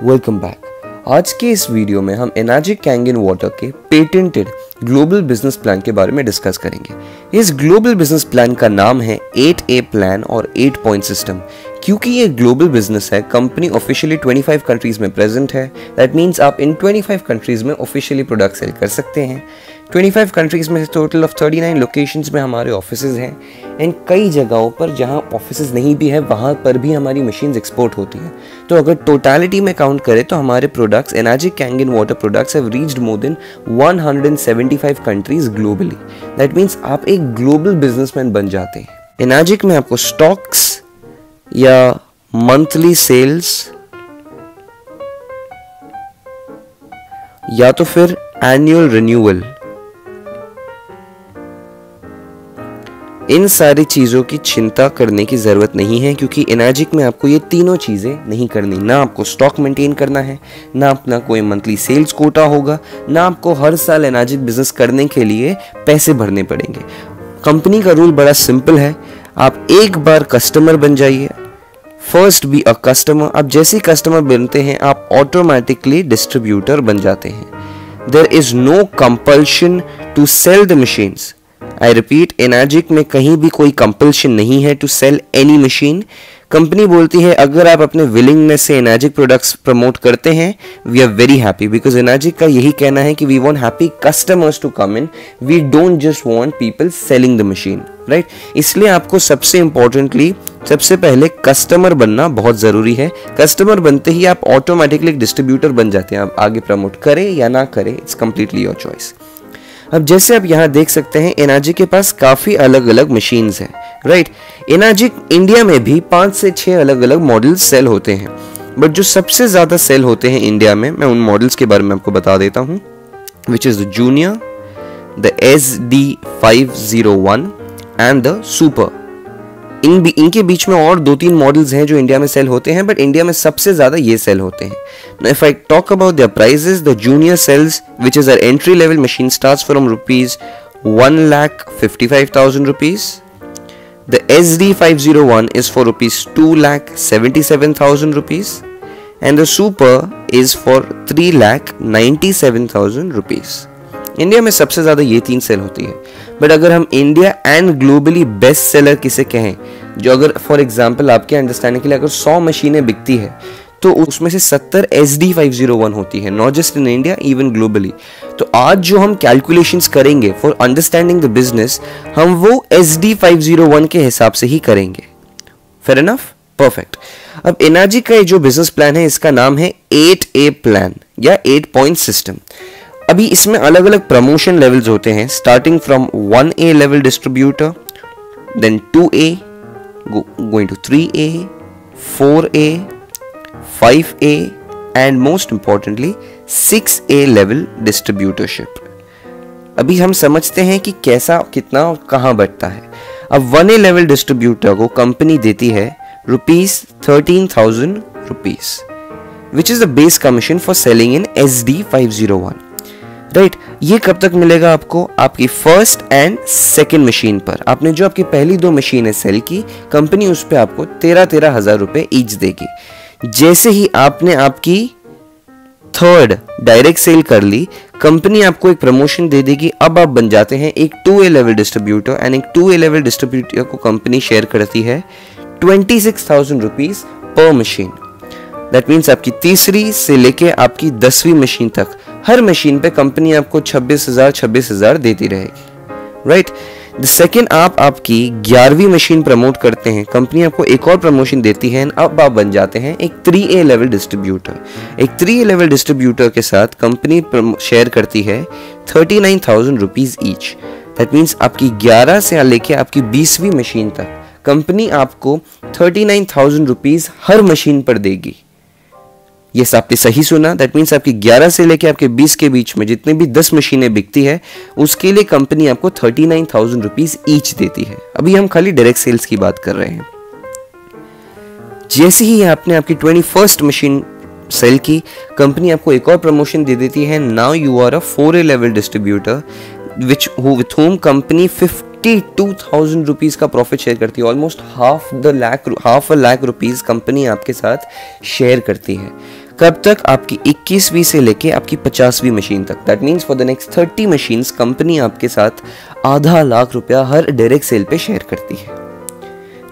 Welcome back. आज के इस वीडियो में हम एनर्जिक कैंगन वाटर के पेटेंटेड ग्लोबल बिजनेस प्लान के बारे में डिस्कस करेंगे। इस ग्लोबल बिजनेस प्लान का नाम है 8A प्लान और 8 पॉइंट सिस्टम। क्योंकि ये ग्लोबल बिजनेस है, कंपनी ऑफिशियली 25 कंट्रीज में प्रेजेंट है। दैट मीन्स आप इन 25 कंट्रीज में ऑफिशियली प्रोडक्ट सेल कर सकते हैं। 25 कंट्रीज में टोटल ऑफ 39 लोकेशंस में हमारे ऑफिसेज हैं एंड कई जगहों पर जहां ऑफिसेज नहीं भी है वहां पर भी हमारी मशीन्स एक्सपोर्ट होती हैं। तो अगर टोटलिटी में काउंट करें तो हमारे products energic Kangen water products have reached more than 175 countries globally. That means आप एक ग्लोबल बिजनेसमैन बन जाते हैं। एनर्जिक में आपको स्टॉक्स या मंथली सेल्स या तो फिर एनुअल रिन्यूअल, इन सारी चीज़ों की चिंता करने की ज़रूरत नहीं है, क्योंकि एनर्जिक में आपको ये तीनों चीज़ें नहीं करनी। ना आपको स्टॉक मेंटेन करना है, ना अपना कोई मंथली सेल्स कोटा होगा, ना आपको हर साल एनर्जिक बिजनेस करने के लिए पैसे भरने पड़ेंगे। कंपनी का रूल बड़ा सिंपल है, आप एक बार कस्टमर बन जाइए, फर्स्ट बी अ कस्टमर। आप जैसे ही कस्टमर बनते हैं आप ऑटोमेटिकली डिस्ट्रीब्यूटर बन जाते हैं। There is no compulsion to sell the machines. I repeat, Enagic में कहीं भी कोई कंपल्शन नहीं है to sell any machine. Company बोलती है अगर आप अपने विलिंगनेस से एनर्जिक प्रोडक्ट्स प्रमोट करते हैं, we are very happy, because Enagic का यही कहना है कि we want happy customers to come in, we don't just want people selling the machine, right. इसलिए आपको सबसे इंपॉर्टेंटली सबसे पहले कस्टमर बनना बहुत जरूरी है। कस्टमर बनते ही आप ऑटोमेटिकली एक डिस्ट्रीब्यूटर बन जाते हैं। आप आगे प्रमोट करें या ना करें, इट्स कंप्लीटली योर चॉइस। अब जैसे आप यहाँ देख सकते हैं एनर्जिक के पास काफ़ी अलग अलग मशीन्स हैं, राइट। एनर्जिक इंडिया में भी 5 से 6 अलग अलग मॉडल्स सेल होते हैं, बट जो सबसे ज़्यादा सेल होते हैं इंडिया में, मैं उन मॉडल्स के बारे में आपको बता देता हूँ, which is the junior, the SD501 and the super. इनके बीच में और 2-3 मॉडल्स हैं जो इंडिया में सेल होते हैं, बट इंडिया में सबसे ज्यादा ये सेल होते हैं। Now, if I talk about their prices, the junior sells, which is our entry level machine, starts from rupees 1,55,000 rupees. The SD501 is for rupees 2,77,000 rupees, and the super is for 3,97,000 rupees. India में सबसे ज्यादा ये 3 cell होती है। But अगर हम India and globally best seller किसे कहें, जो अगर फॉर एग्जांपल आपके अंडरस्टैंडिंग के लिए अगर 100 मशीनें बिकती है तो उसमें से 70 SD501 होती है, not just in India, even globally. तो आज जो हम कैलकुलेशंस करेंगे फॉर अंडरस्टैंडिंग द बिजनेस, हम वो SD501 के हिसाब से ही करेंगे। Fair enough, perfect. अब एनर्जी का जो बिजनेस प्लान है इसका नाम है 8A प्लान या 8 पॉइंट सिस्टम। अभी इसमें अलग अलग प्रमोशन लेवल्स होते हैं, starting from 1A level distributor, then 2A, going to 3A, 4A, 5A and most importantly 6A level distributorship. अभी हम समझते हैं कि कैसा, कितना और कहां बढ़ता है। अब 1A लेवल डिस्ट्रीब्यूटर को कंपनी देती है ₹13,000, which is the base commission for selling in SD501, right. ये कब तक मिलेगा आपको? आपकी फर्स्ट एंड सेकेंड मशीन पर। आपने जो आपकी पहली 2 मशीनें सेल की, कंपनी उस पर आपको 13,000 रुपए ईच देगी। जैसे ही आपने आपकी थर्ड डायरेक्ट सेल कर ली, कंपनी आपको एक प्रमोशन दे देगी। अब आप बन जाते हैं एक 2A लेवल डिस्ट्रीब्यूटर, एंड एक 2A लेवल डिस्ट्रीब्यूटर को कंपनी शेयर करती है 26,000 rupees per machine. That means आपकी तीसरी से लेके आपकी 10वीं मशीन तक हर मशीन पे कंपनी आपको 26,000 देती रहेगी, राइट। द सेकेंड आप आपकी 11वीं मशीन प्रमोट करते हैं, कंपनी आपको एक और प्रमोशन देती है, अब आप बन जाते हैं एक 3A लेवल डिस्ट्रीब्यूटर। एक 3A लेवल डिस्ट्रीब्यूटर के साथ कंपनी शेयर करती है 39,000 रुपीज ईच। दैट मीन्स आपकी 11 से लेके आपकी 20वीं मशीन तक कंपनी आपको 39,000 रुपीज हर मशीन पर देगी। ये आपने सही सुना। दैट मीन्स आपकी 11 से लेके आपके 20 के बीच में जितने भी 10 मशीनें बिकती है, उसके लिए कंपनी आपको 39,000 रुपीज ईच देती है। अभी हम खाली डायरेक्ट सेल्स की बात कर रहे हैं। जैसे ही आपने आपकी 21st मशीन सेल की, कंपनी आपको एक और प्रमोशन दे देती है। Now you are a 4A level distributor, with whom company 82,000 rupees का प्रॉफिट शेयर करती है। Almost half a lakh rupees company आपके साथ शेयर करती है। कब तक? आपकी 21वीं से लेके आपकी 50वीं मशीन तक। That means for the next 30 machines company आपके साथ आधा लाख रुपया हर डायरेक्ट सेल पे शेयर करती है,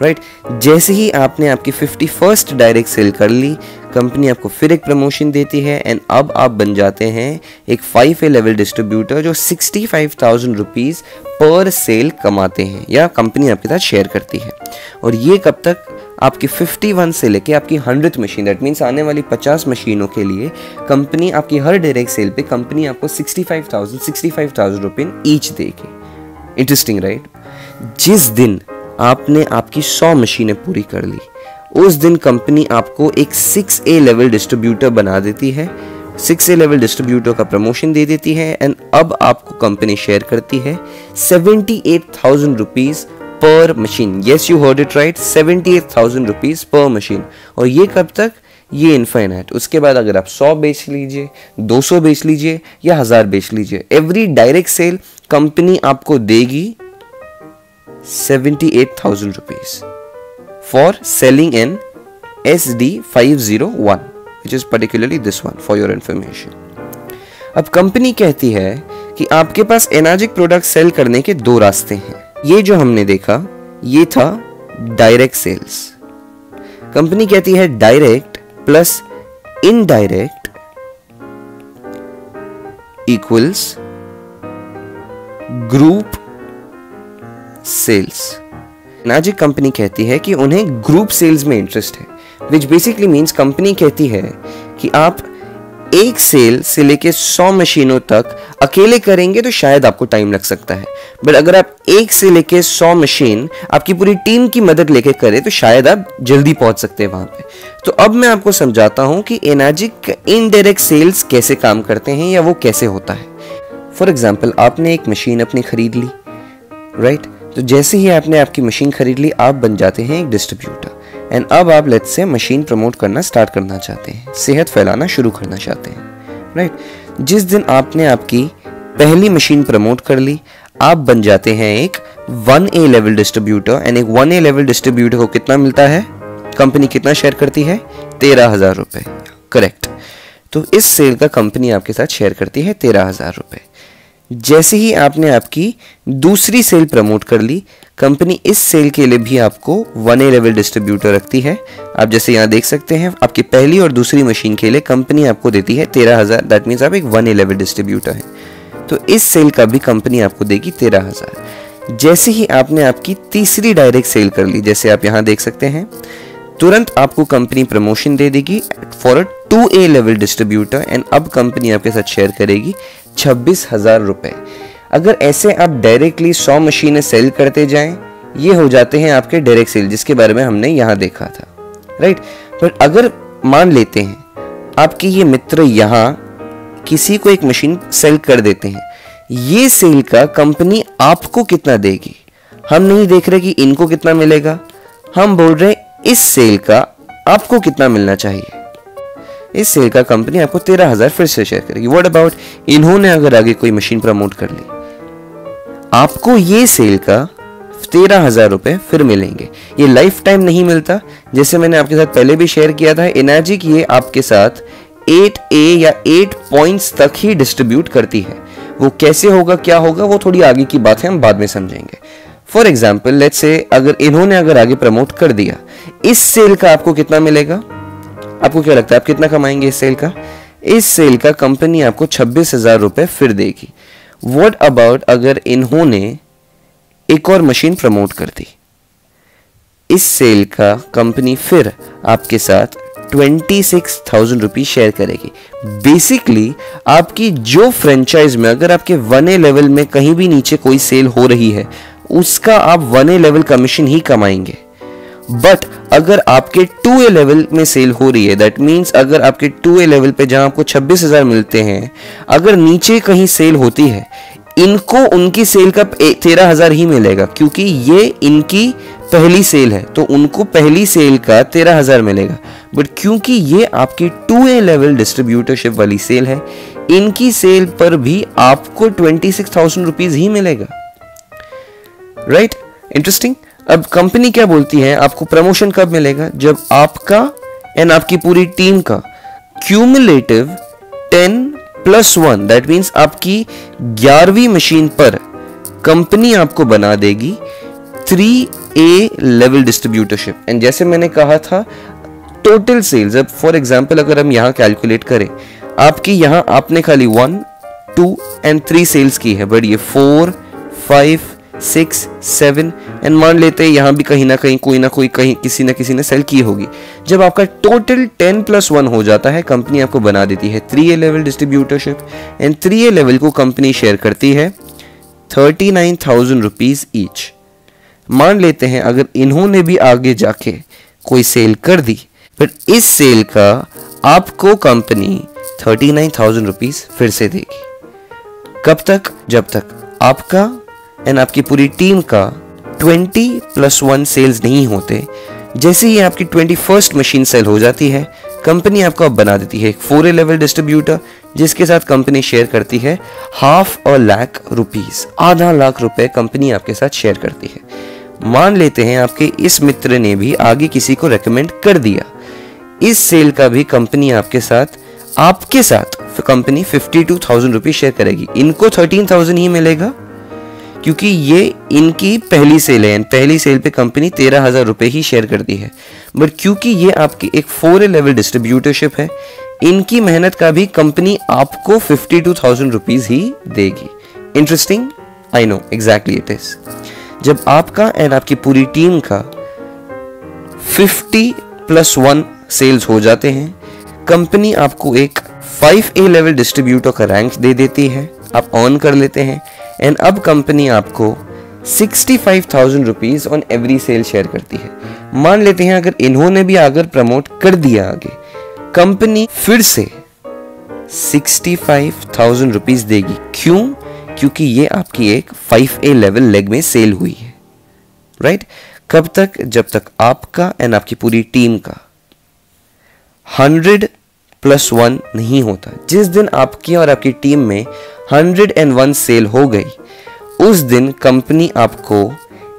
राइट। जैसे ही आपने आपकी 51st डायरेक्ट सेल कर ली, कंपनी आपको फिर एक प्रमोशन देती है एंड अब आप बन जाते हैं एक 5A लेवल डिस्ट्रीब्यूटर जो 65,000 रुपीज़ पर सेल कमाते हैं या कंपनी आपके साथ शेयर करती है। और ये कब तक? आपकी 51 से लेके आपकी 100th मशीन, दैट मीन्स आने वाली 50 मशीनों के लिए कंपनी आपकी हर डायरेक्ट सेल पे कंपनी आपको 65,000 रुपये ईच देगी। Interesting, right. जिस दिन आपने आपकी 100 मशीनें पूरी कर ली, उस दिन कंपनी आपको एक 6A लेवल डिस्ट्रीब्यूटर बना देती है, 6A लेवल डिस्ट्रीब्यूटर का प्रमोशन दे देती है एंड अब आपको कंपनी शेयर करती है 78,000 रुपीज़ पर machine. Yes, you heard it right, 78,000 rupees पर मशीन। और ये कब तक? ये इनफाइनाइट। उसके बाद अगर आप 100 बेच लीजिए, 200 बेच लीजिए या 1000 बेच लीजिए, एवरी डायरेक्ट सेल कंपनी आपको देगी 78,000 rupees for selling an SD501, which is particularly this one for your information. अब कंपनी कहती है कि आपके पास एनर्जिक प्रोडक्ट सेल करने के दो रास्ते हैं। ये जो हमने देखा ये था डायरेक्ट सेल्स। कंपनी कहती है direct plus indirect equals group sales. Enagic company कहती है कि उन्हें ग्रुप सेल्स में इंटरेस्ट है, विच बेसिकली मीन्स कंपनी कहती है कि आप एक सेल से लेके 100 मशीनों तक अकेले करेंगे तो शायद आपको टाइम लग सकता है, बट अगर आप एक से लेके 100 मशीन आपकी पूरी टीम की मदद लेके करें तो शायद आप जल्दी पहुंच सकते हैं वहां पे। तो अब मैं आपको समझाता हूं कि एनर्जिक इनडायरेक्ट सेल्स कैसे काम करते हैं या वो कैसे होता है। फॉर एग्जाम्पल, आपने एक मशीन अपनी खरीद ली, राइट। तो जैसे ही आपने आपकी मशीन खरीद ली, आप बन जाते हैं एक डिस्ट्रीब्यूटर एंड अब आप लेट्स से मशीन प्रमोट करना स्टार्ट करना चाहते हैं, सेहत फैलाना शुरू करना चाहते हैं, राइट। जिस दिन आपने आपकी पहली मशीन प्रमोट कर ली, आप बन जाते हैं एक 1A लेवल डिस्ट्रीब्यूटर एंड एक 1A लेवल डिस्ट्रीब्यूटर को कितना मिलता है? कंपनी कितना शेयर करती है? 13,000 रुपए, करेक्ट। तो इस सेल का कंपनी आपके साथ शेयर करती है 13,000 रुपए। जैसे ही आपने आपकी दूसरी सेल प्रमोट कर ली, कंपनी इस सेल के लिए भी आपको 1A लेवल डिस्ट्रीब्यूटर रखती है। आप जैसे यहाँ देख सकते हैं, आपकी पहली और दूसरी मशीन के लिए कंपनी आपको देती है 13,000, दैट मीन्स आप एक 1A लेवल डिस्ट्रीब्यूटर हैं। तो इस सेल का भी कंपनी आपको देगी 13,000। जैसे ही आपने आपकी तीसरी डायरेक्ट सेल कर ली, जैसे आप यहाँ देख सकते हैं, तुरंत आपको कंपनी प्रमोशन दे देगी for a 2A level distributor and अब कंपनी आपके साथ शेयर करेगी 26,000 रुपए। अगर ऐसे आप डायरेक्टली 100 मशीनें सेल करते जाएं, ये हो जाते हैं आपके डायरेक्ट सेल, जिसके बारे में हमने यहाँ देखा था, राइट। पर अगर मान लेते हैं आपके ये मित्र यहाँ किसी को एक मशीन सेल कर देते हैं, ये सेल का कंपनी आपको कितना देगी? हम नहीं देख रहे कि इनको कितना मिलेगा, हम बोल रहे इस सेल का आपको कितना मिलना चाहिए। इस सेल का कंपनी आपको 13,000 फिर से शेयर करेगी। व्हाट अबाउट इन्होंने अगर आगे कोई मशीन प्रमोट कर ली, आपको ये सेल का 13,000 रुपए फिर मिलेंगे। ये लाइफ टाइम नहीं मिलता, जैसे मैंने आपके साथ पहले भी शेयर किया था। एनर्जिक ये आपके साथ 8A या 8 पॉइंट्स तक ही डिस्ट्रीब्यूट करती है। वो कैसे होगा, क्या होगा, वो थोड़ी आगे की बात है, हम बाद में समझेंगे। फॉर एग्जाम्पल, लेट्स से अगर आगे प्रमोट कर दिया, इस सेल का आपको कितना मिलेगा? आपको क्या लगता है आप कितना कमाएंगे इस सेल का? इस सेल का कंपनी आपको 26,000 रुपए फिर देगी। व्हाट अबाउट अगर इन्होंने एक और मशीन प्रमोट कर दी, इस सेल का कंपनी फिर आपके साथ 26,000 रुपीज शेयर करेगी। बेसिकली आपकी जो फ्रेंचाइज में अगर आपके 1A लेवल में कहीं भी नीचे कोई सेल हो रही है, उसका आप 1A लेवल कमीशन ही कमाएंगे। बट अगर आपके 2A लेवल में सेल हो रही है, दैट मीन्स अगर आपके 2A लेवल पे जहां आपको 26,000 मिलते हैं, अगर नीचे कहीं सेल होती है, इनको उनकी सेल का 13,000 ही मिलेगा, क्योंकि ये इनकी पहली सेल है, तो उनको पहली सेल का 13,000 मिलेगा। बट क्योंकि ये आपकी 2A लेवल डिस्ट्रीब्यूटरशिप वाली सेल है, इनकी सेल पर भी आपको 26,000 रुपीज ही मिलेगा। Right, interesting. अब कंपनी क्या बोलती है, आपको प्रमोशन कब मिलेगा, जब आपका एंड आपकी पूरी टीम का क्यूमुलेटिव 10+1, दैट मीन्स आपकी 11वीं मशीन पर कंपनी आपको बना देगी 3A लेवल डिस्ट्रीब्यूटरशिप। एंड जैसे मैंने कहा था, टोटल सेल्स, अब फॉर एग्जांपल अगर हम यहां कैलकुलेट करें, आपकी यहां आपने खाली 1, 2 एंड 3 सेल्स की है, बट ये 4, 5, 6, 7 एंड मान लेते हैं यहां भी कहीं ना कोई कहीं किसी ना किसी ने सेल की होगी। जब आपका टोटल 10+1 हो जाता है, कंपनी आपको बना देती है 3A level distributorship. And 3A level को कंपनी शेयर करती है 39,000 रुपीज ईच। मान लेते हैं अगर इन्होंने भी आगे जाके कोई सेल कर दी, पर इस सेल का आपको कंपनी 39,000 रुपीज फिर से देगी। कब तक, जब तक आपका एंड आपकी पूरी टीम का 20+1 सेल्स नहीं होते। जैसे ही आपकी 21st मशीन सेल हो जाती है, कंपनी आपको अब बना देती है एक 4A लेवल डिस्ट्रीब्यूटर, जिसके साथ कंपनी शेयर करती है 500,000 रुपीज, आधा लाख रुपए कंपनी आपके साथ शेयर करती है। मान लेते हैं आपके इस मित्र ने भी आगे किसी को रेकमेंड कर दिया, इस सेल का भी कंपनी आपके साथ कंपनी 52,000 रुपीज शेयर करेगी। इनको 13,000 ही मिलेगा क्योंकि ये इनकी पहली सेल है, पहली सेल पे कंपनी 13,000 रुपए ही शेयर करती है। बट क्योंकि ये आपकी एक 4A लेवल डिस्ट्रीब्यूटरशिप है, इनकी मेहनत का भी कंपनी आपको 52,000 रुपीज ही देगी। Interesting, I know, exactly it is. जब आपका एंड आपकी पूरी टीम का 50+1 सेल्स हो जाते हैं, कंपनी आपको एक 5A लेवल डिस्ट्रीब्यूटर का रैंक दे देती है, आप ऑन कर लेते हैं। एंड अब कंपनी आपको 65,000 rupees on every sale share करती है। मान लेते हैं अगर इन्होंने भी अगर प्रमोट कर दिया आगे, कंपनी फिर से 65,000 रुपीज देगी। क्यों? क्योंकि ये आपकी एक 5A लेवल लेग में सेल हुई है, राइट? कब तक? जब तक आपका एंड आपकी पूरी टीम का 100+1 नहीं होता। जिस दिन आपकी और आपकी टीम में 101 सेल हो गई, उस दिन कंपनी आपको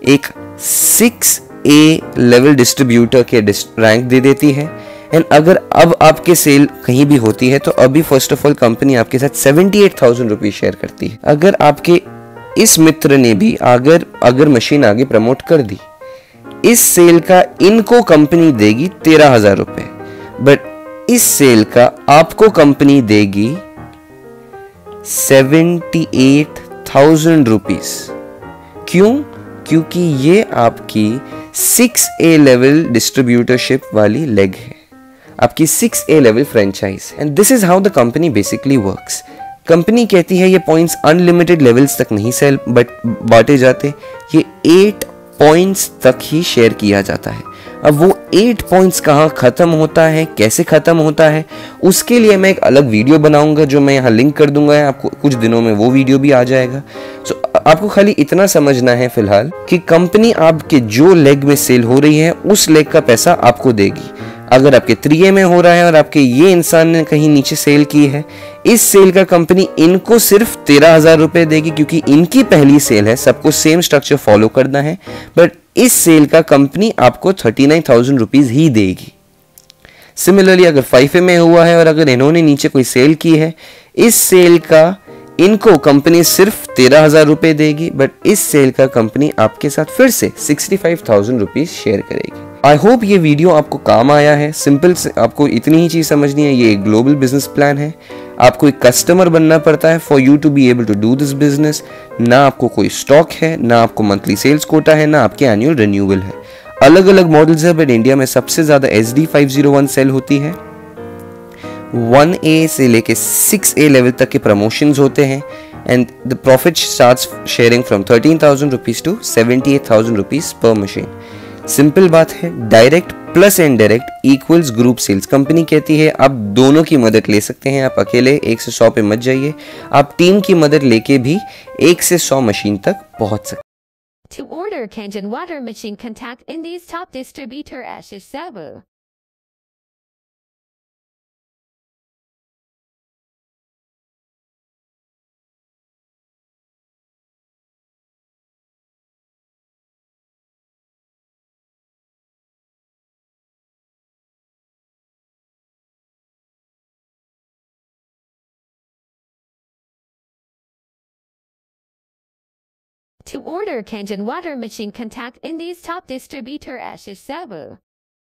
एक 6A लेवल डिस्ट्रीब्यूटर के रैंक दे देती है। एंड अगर अब आपके सेल कहीं भी होती है तो अभी फर्स्ट ऑफ ऑल कंपनी आपके साथ 78,000 रुपीज शेयर करती है। अगर आपके इस मित्र ने भी अगर मशीन आगे प्रमोट कर दी, इस सेल का इनको कंपनी देगी 13,000 रुपए, बट इस सेल का आपको कंपनी देगी 78,000 रुपीज। क्यों? क्योंकि ये आपकी 6A लेवल डिस्ट्रीब्यूटरशिप वाली लेग है, आपकी 6A level franchise. And this is how the company basically works. Company कहती है ये पॉइंट्स अनलिमिटेड लेवल्स तक नहीं सेल बट बांटे जाते, ये 8 पॉइंट्स तक ही शेयर किया जाता है। अब वो 8 पॉइंट्स कहाँ खत्म होता है, कैसे खत्म होता है, उसके लिए मैं एक अलग वीडियो बनाऊंगा जो मैं यहाँ लिंक कर दूंगा, आपको कुछ दिनों में वो वीडियो भी आ जाएगा। सो आपको खाली इतना समझना है फिलहाल कि कंपनी आपके जो लेग में सेल हो रही है उस लेग का पैसा आपको देगी। अगर आपके 3A में हो रहा है और आपके ये इंसान ने कहीं नीचे सेल की है, इस सेल का कंपनी इनको सिर्फ 13,000 रुपए देगी क्योंकि इनकी पहली सेल है, सबको सेम स्ट्रक्चर फॉलो करना है। बट इस सेल का कंपनी आपको 39,000 रुपीज ही देगी। सिमिलरली अगर 5A में हुआ है और अगर इन्होंने नीचे कोई सेल की है, इस सेल का इनको कंपनी सिर्फ 13,000 रुपए देगी, बट इस सेल का कंपनी आपके साथ फिर से 65,000 रुपीज शेयर करेगी। आई होप ये वीडियो आपको काम आया है। सिंपल से आपको इतनी ही चीज समझनी है, ये एक ग्लोबल बिजनेस प्लान है। आपको एक कस्टमर बनना पड़ता है for you to be able to do this business. ना आपको कोई स्टॉक है, ना आपको मंथली सेल्स कोटा है, ना आपके एनुअल रिन्यूअल है। अलग अलग मॉडल्स है, बट इंडिया में सबसे ज्यादा SD501 सेल होती है। 1A से लेके 6A लेवल तक के प्रमोशंस होते हैं and the profit starts sharing from 13,000 rupees to 78,000 rupees per machine. Simple बात है, direct plus indirect equals group sales. Company कहती है आप दोनों की मदद ले सकते हैं, आप अकेले 1 से 100 पे मत जाइए, आप टीम की मदद लेके भी 1 से 100 मशीन तक पहुंच सकते हैं। To order Kangen water machine, contact Indies top distributor Ashish Sabu. To order Kangen water machine, contact in these top distributor as Sabu.